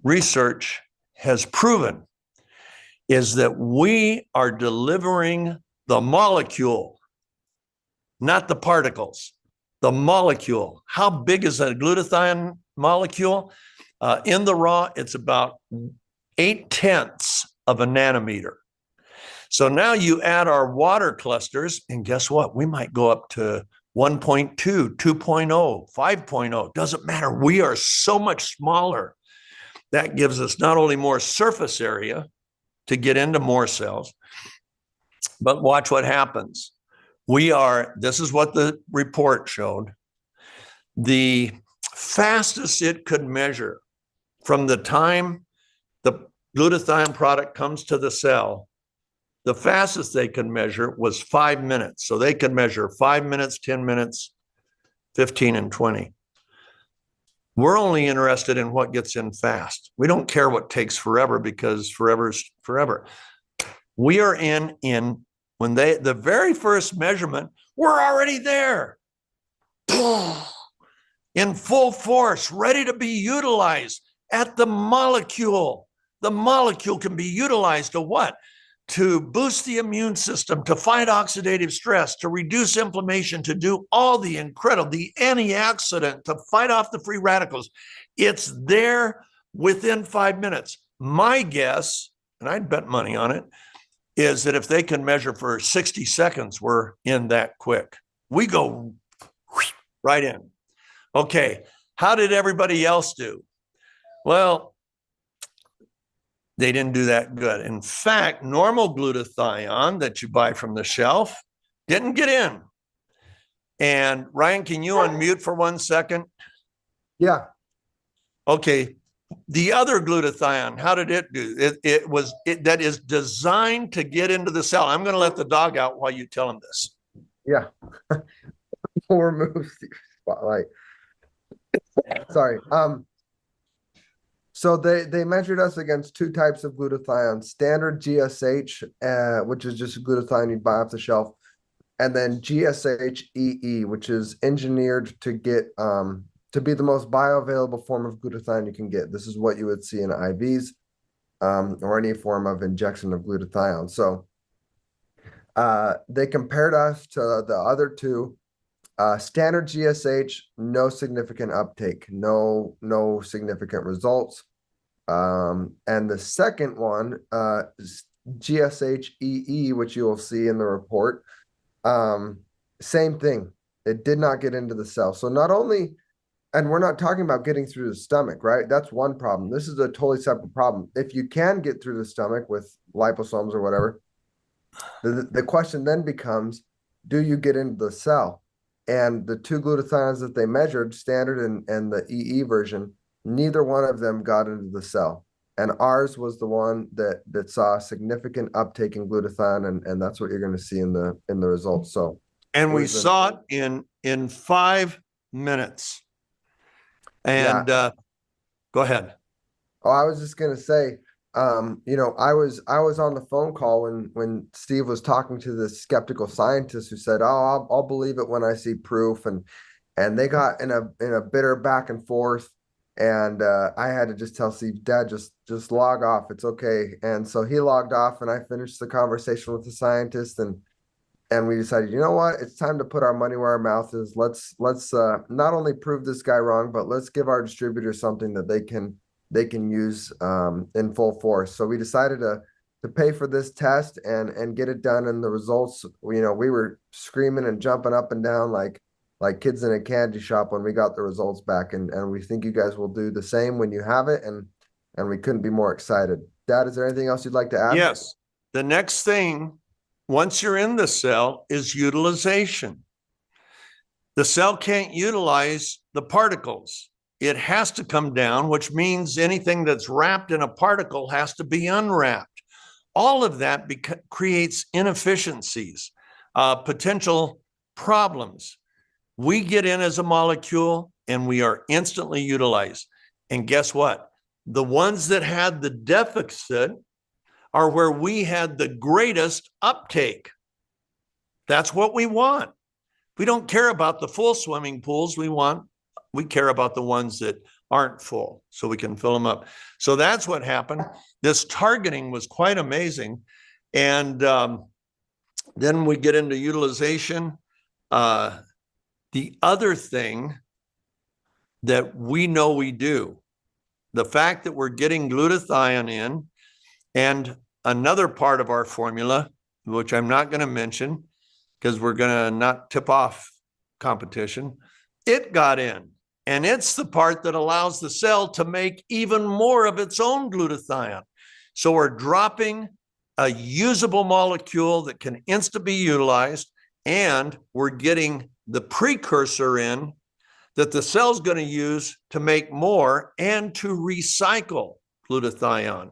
research has proven is that we are delivering the molecule, not the particles, the molecule. How big is that glutathione molecule? In the raw, it's about 0.8 of a nanometer. So now you add our water clusters, and guess what? We might go up to 1.2, 2.0, 5.0. Doesn't matter. We are so much smaller. That gives us not only more surface area to get into more cells, but watch what happens. This is what the report showed. The fastest it could measure from the time the glutathione product comes to the cell, the fastest they could measure was 5 minutes. So they could measure 5 minutes, 10 minutes, 15 and 20. We're only interested in what gets in fast. We don't care what takes forever because forever's forever. We are in when the very first measurement, we're already there. In full force, ready to be utilized at the molecule. The molecule can be utilized to what? To boost the immune system, to fight oxidative stress, to reduce inflammation, to do all the antioxidant, to fight off the free radicals. It's there within 5 minutes. My guess, and I'd bet money on it, is that if they can measure for 60 seconds, we're in that quick. We go right in. Okay, how did everybody else do? Well, they didn't do that good. In fact, normal glutathione that you buy from the shelf didn't get in. And Ryan, can you unmute for 1 second? Yeah. Okay. The other glutathione, how did it do? That is designed to get into the cell. I'm going to let the dog out while you tell him this. Yeah. We'll remove the spotlight. Sorry. So they measured us against 2 types of glutathione: standard GSH, which is just a glutathione you buy off the shelf, and then GSH-EE, which is engineered to get to be the most bioavailable form of glutathione you can get. This is what you would see in IVs or any form of injection of glutathione. So they compared us to the other 2. Standard GSH, no significant uptake, no significant results. And the second one, GSH-EE, which you will see in the report, same thing. It did not get into the cell. So not only, and we're not talking about getting through the stomach, right? That's one problem. This is a totally separate problem. If you can get through the stomach with liposomes or whatever, the question then becomes, do you get into the cell? And the 2 glutathiones that they measured, standard and the EE version, neither one of them got into the cell. And ours was the one that saw significant uptake in glutathione, and that's what you're going to see in the results. So, and we saw it in 5 minutes. And yeah. Go ahead. Oh, I was just going to say, I was on the phone call when Steve was talking to the skeptical scientist who said, "Oh, I'll believe it when I see proof," and they got in a bitter back and forth, and I had to just tell Steve, "Dad, just log off. It's okay." And so he logged off, and I finished the conversation with the scientist, and we decided, you know what, it's time to put our money where our mouth is. Let's not only prove this guy wrong, but let's give our distributors something that they can use in full force. So we decided to pay for this test and get it done. And the results, we were screaming and jumping up and down like kids in a candy shop when we got the results back. And we think you guys will do the same when you have it. And we couldn't be more excited. Dad, is there anything else you'd like to add? Yes. The next thing, once you're in the cell, is utilization. The cell can't utilize the particles. It has to come down, which means anything that's wrapped in a particle has to be unwrapped. All of that creates inefficiencies, potential problems. We get in as a molecule and we are instantly utilized. And guess what? The ones that had the deficit are where we had the greatest uptake. That's what we want. We don't care about the full swimming pools. We care about the ones that aren't full, so we can fill them up. So that's what happened. This targeting was quite amazing. And then we get into utilization. The other thing that we know we do, the fact that we're getting glutathione in, and another part of our formula, which I'm not going to mention because we're going to not tip off competition, it got in. And it's the part that allows the cell to make even more of its own glutathione. So we're dropping a usable molecule that can instantly be utilized, and we're getting the precursor in that the cell's going to use to make more and to recycle glutathione.